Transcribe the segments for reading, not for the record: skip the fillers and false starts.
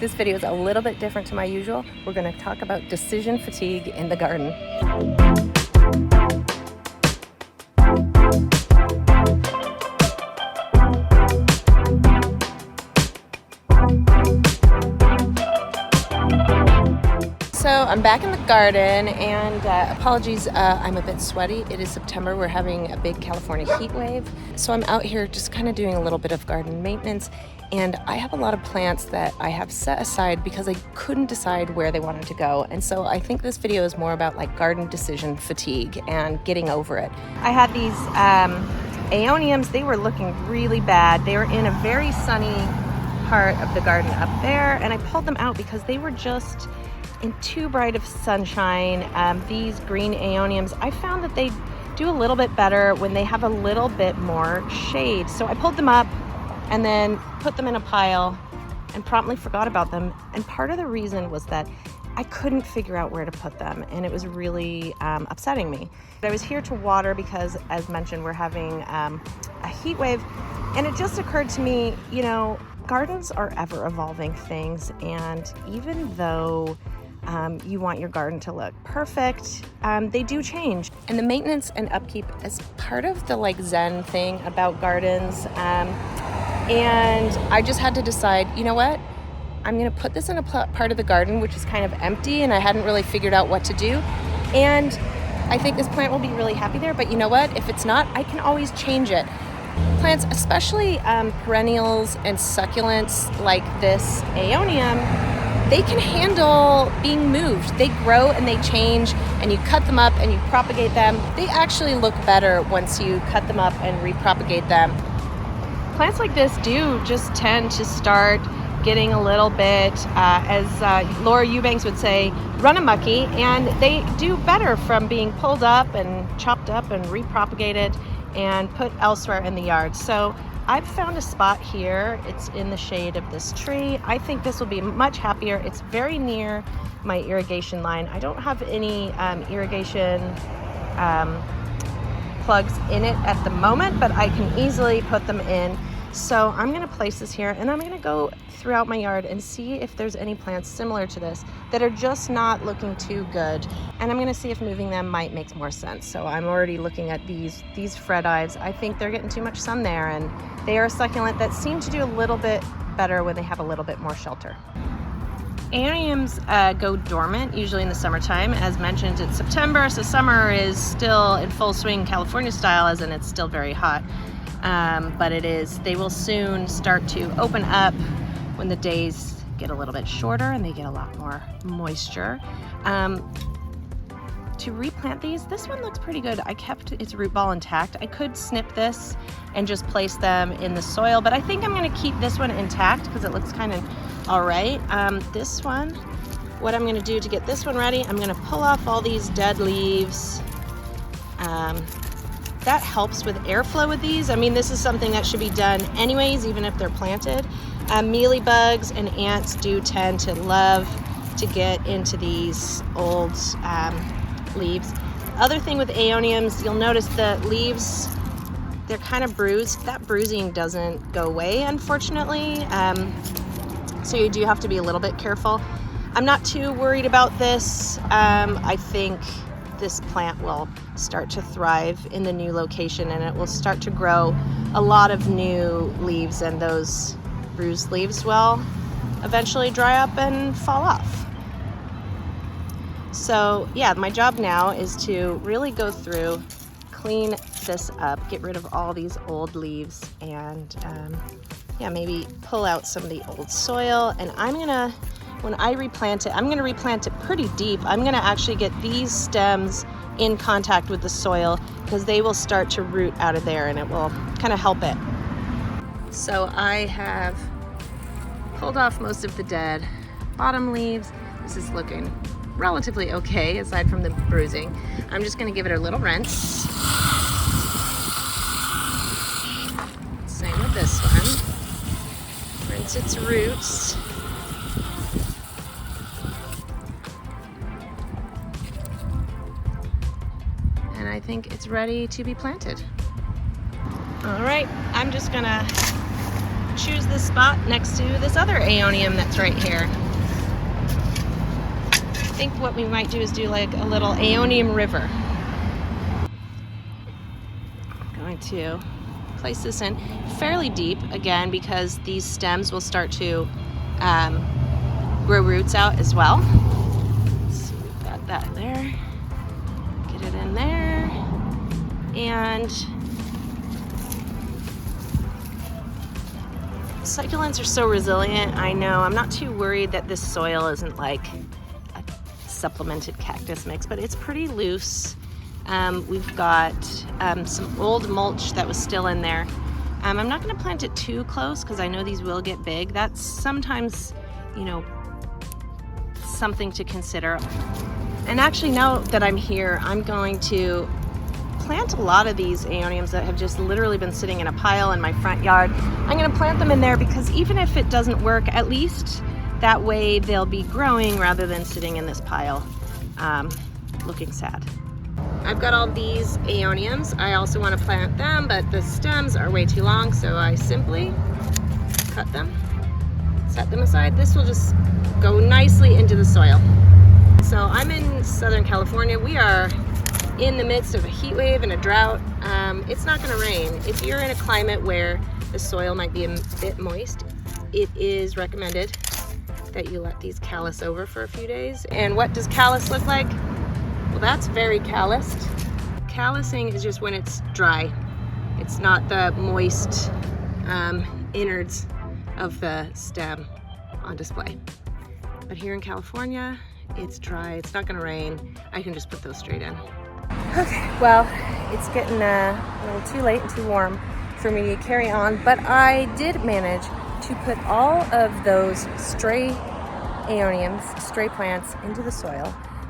This video is a little bit different to my usual. We're going to talk about decision fatigue in the garden. So I'm back in the garden, and apologies, I'm a bit sweaty. It is September. We're having a big California heat wave. So I'm out here just kind of doing a little bit of garden maintenance, and I have a lot of plants that I have set aside because I couldn't decide where they wanted to go. And so I think this video is more about like garden decision fatigue and getting over it. I had these Aeoniums. They were looking really bad. They were in a very sunny part of the garden up there, and I pulled them out because they were just in too bright of sunshine. These green Aeoniums, I found that they do a little bit better when they have a little bit more shade. So I pulled them up and then put them in a pile and promptly forgot about them. And part of the reason was that I couldn't figure out where to put them, and it was really upsetting me. I was here to water because, as mentioned, we're having a heat wave, and it just occurred to me, you know, gardens are ever evolving things, and even though you want your garden to look perfect, they do change. And the maintenance and upkeep is part of the like Zen thing about gardens. And I just had to decide, you know what? I'm gonna put this in a part of the garden which is kind of empty, and I hadn't really figured out what to do. And I think this plant will be really happy there, but you know what? If it's not, I can always change it. Plants, especially perennials and succulents like this Aeonium, they can handle being moved. They grow and they change, and you cut them up and you propagate them. They actually look better once you cut them up and repropagate them. Plants like this do just tend to start getting a little bit, as Laura Eubanks would say, run-a-mucky, and they do better from being pulled up and chopped up and repropagated and put elsewhere in the yard. So I've found a spot here. It's in the shade of this tree. I think this will be much happier. It's very near my irrigation line. I don't have any irrigation plugs in it at the moment, but I can easily put them in. So I'm gonna place this here, and I'm gonna go throughout my yard and see if there's any plants similar to this that are just not looking too good. And I'm gonna see if moving them might make more sense. So I'm already looking at these Fred Ives. I think they're getting too much sun there, and they are a succulent that seem to do a little bit better when they have a little bit more shelter. Aeoniums go dormant usually in the summertime. As mentioned, it's September, so summer is still in full swing California style, as in it's still very hot. But they will soon start to open up when the days get a little bit shorter and they get a lot more moisture. To replant these, this one looks pretty good. I kept its root ball intact. I could snip this and just place them in the soil, but I think I'm gonna keep this one intact because it looks kind of all right. This one, what I'm gonna do to get this one ready, I'm gonna pull off all these dead leaves. That helps with airflow with these. I mean, this is something that should be done anyways, even if they're planted. Mealybugs and ants do tend to love to get into these old leaves. Other thing with Aeoniums, you'll notice the leaves, they're kind of bruised. That bruising doesn't go away, unfortunately. So you do have to be a little bit careful. I'm not too worried about this. I think this plant will start to thrive in the new location, and it will start to grow a lot of new leaves, and those bruised leaves will eventually dry up and fall off. So yeah, my job now is to really go through, clean this up, get rid of all these old leaves, and yeah, maybe pull out some of the old soil. And when I replant it, I'm gonna replant it pretty deep. I'm gonna actually get these stems in contact with the soil because they will start to root out of there, and it will kind of help it. So I have pulled off most of the dead bottom leaves. This is looking relatively okay aside from the bruising. I'm just gonna give it a little rinse. Same with this one. Rinse its roots. And I think it's ready to be planted. All right, I'm just gonna choose this spot next to this other Aeonium that's right here. I think what we might do is do like a little Aeonium river. I'm going to place this in fairly deep again because these stems will start to grow roots out as well. So we've got that there. Get it in there. And succulents are so resilient. I know, I'm not too worried that this soil isn't like a supplemented cactus mix, but it's pretty loose. We've got some old mulch that was still in there. I'm not gonna plant it too close because I know these will get big. That's sometimes, you know, something to consider. And actually, now that I'm here, I'm going to plant a lot of these Aeoniums that have just literally been sitting in a pile in my front yard. I'm gonna plant them in there because even if it doesn't work, at least that way they'll be growing rather than sitting in this pile looking sad. I've got all these Aeoniums. I also want to plant them, but the stems are way too long, so I simply cut them, set them aside. This will just go nicely into the soil. So I'm in Southern California. We are in the midst of a heat wave and a drought. It's not going to rain. If you're in a climate where the soil might be a bit moist, it is recommended that you let these callus over for a few days. And what does callus look like? Well, that's very calloused. Callusing is just when it's dry. It's not the moist innards of the stem on display. But here in California, it's dry. It's not gonna rain. I can just put those straight in. Okay, well, it's getting a little too late and too warm for me to carry on, but I did manage to put all of those stray Aeoniums, stray plants, into the soil,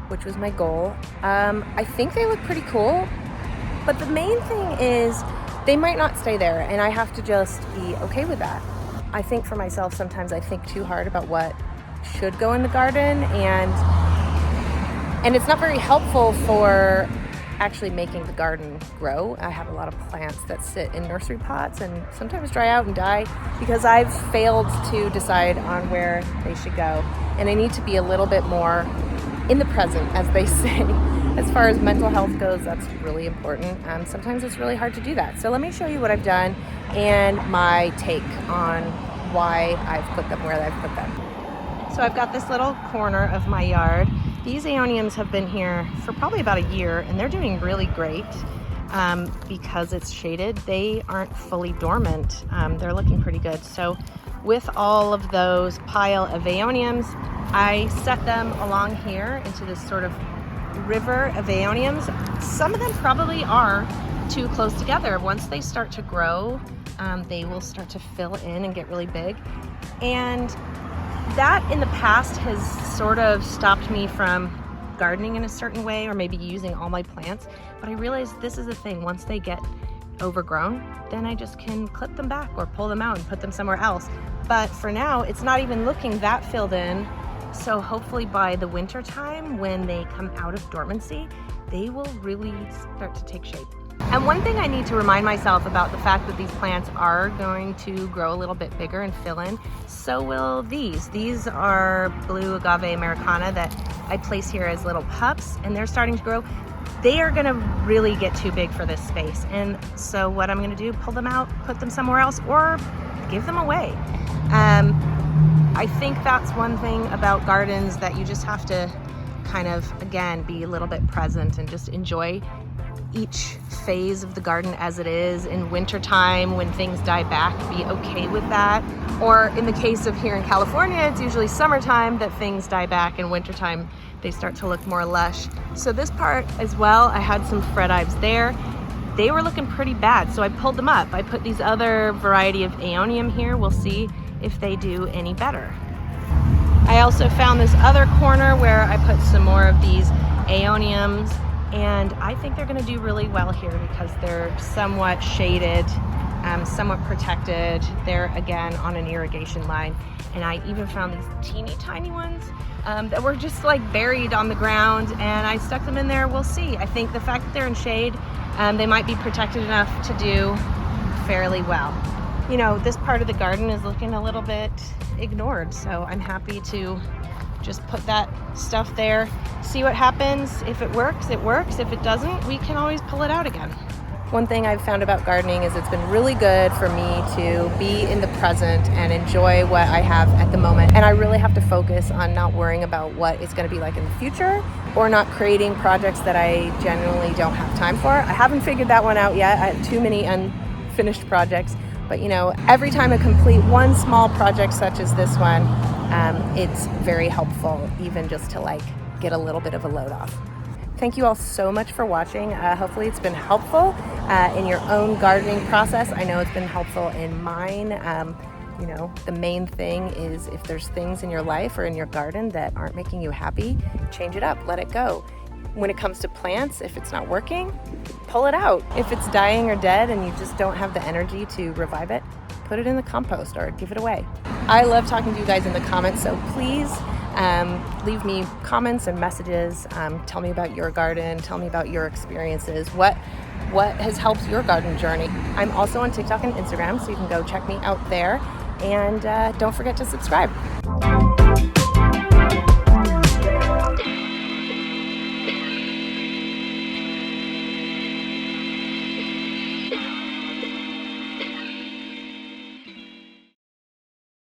which was my goal. I think they look pretty cool, but the main thing is they might not stay there, and I have to just be okay with that. I think for myself, sometimes I think too hard about what should go in the garden, and it's not very helpful for actually making the garden grow. I have a lot of plants that sit in nursery pots and sometimes dry out and die because I've failed to decide on where they should go. And I need to be a little bit more in the present, as they say. As far as mental health goes, that's really important. Sometimes it's really hard to do that. So let me show you what I've done and my take on why I've put them where I've put them. So I've got this little corner of my yard. These Aeoniums have been here for probably about a year, and they're doing really great because it's shaded. They aren't fully dormant. They're looking pretty good. So with all of those pile of Aeoniums, I set them along here into this sort of river of Aeoniums. Some of them probably are too close together. Once they start to grow, they will start to fill in and get really big. And that in the past has sort of stopped me from gardening in a certain way, or maybe using all my plants. But I realized this is the thing. Once they get overgrown, then I just can clip them back or pull them out and put them somewhere else. But for now, it's not even looking that filled in. So hopefully by the winter time, when they come out of dormancy, they will really start to take shape. And one thing I need to remind myself about the fact that these plants are going to grow a little bit bigger and fill in, so will these. These are blue agave americana that I place here as little pups, and they're starting to grow. They are gonna really get too big for this space. And so what I'm gonna do, pull them out, put them somewhere else, or give them away. I think that's one thing about gardens that you just have to kind of, again, be a little bit present and just enjoy each phase of the garden as it is. In wintertime, when things die back, be okay with that. Or in the case of here in California, it's usually summertime that things die back, and wintertime they start to look more lush. So this part as well, I had some Fred Ives there. They were looking pretty bad, so I pulled them up. I put these other variety of Aeonium here. We'll see if they do any better. I also found this other corner where I put some more of these Aeoniums, and I think they're gonna do really well here because they're somewhat shaded, somewhat protected. They're again on an irrigation line. And I even found these teeny tiny ones that were just like buried on the ground, and I stuck them in there. We'll see. I think the fact that they're in shade, they might be protected enough to do fairly well. you know, this part of the garden is looking a little bit ignored. So I'm happy to just put that stuff there, see what happens. If it works, it works. If it doesn't, we can always pull it out again. One thing I've found about gardening is it's been really good for me to be in the present and enjoy what I have at the moment. And I really have to focus on not worrying about what it's going to be like in the future, or not creating projects that I genuinely don't have time for. I haven't figured that one out yet. I have too many unfinished projects. But you know, every time I complete one small project such as this one, it's very helpful, even just to like get a little bit of a load off. Thank you all so much for watching. Hopefully it's been helpful in your own gardening process. I know it's been helpful in mine. You know, the main thing is if there's things in your life or in your garden that aren't making you happy, change it up, let it go. When it comes to plants, if it's not working, pull it out. If it's dying or dead and you just don't have the energy to revive it, put it in the compost or give it away. I love talking to you guys in the comments, so please leave me comments and messages. Tell me about your garden. Tell me about your experiences. What has helped your garden journey? I'm also on TikTok and Instagram, so you can go check me out there. And don't forget to subscribe.